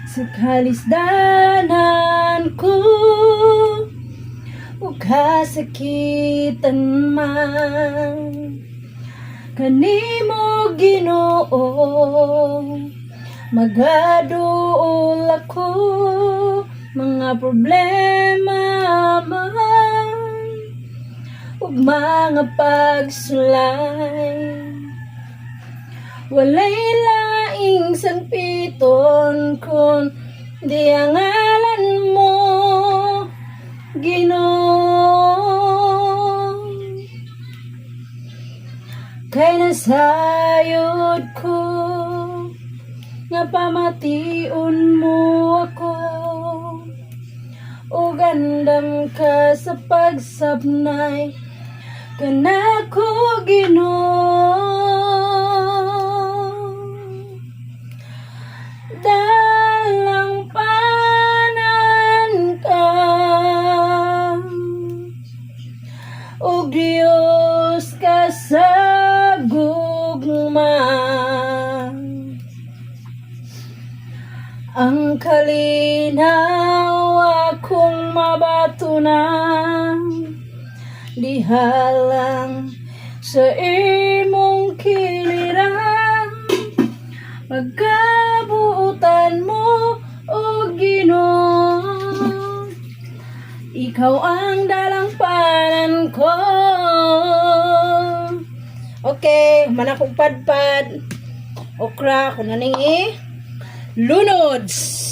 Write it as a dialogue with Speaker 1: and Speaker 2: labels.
Speaker 1: sa kalisdanan ko, ug kasakitan man kanimo Ginoo, magaduol ako mga problema man ug mga pagsulay. Walay laing sangpiton kundi ang ngalan mo, Ginoo. Kay nasayod ko nga pamation mo ako, ug andam ka sa pagsabnay kanako, Ginoo. Dalang panan ka, ug Dios ka sa gugma. Ang kalinaw akong mabatunan, diha lang sa imong kilirang, pagkabuutan mo, o Ginoo. Ikaw ang dalang panan ko. Okay, manakong padpad okra ko naning lunods.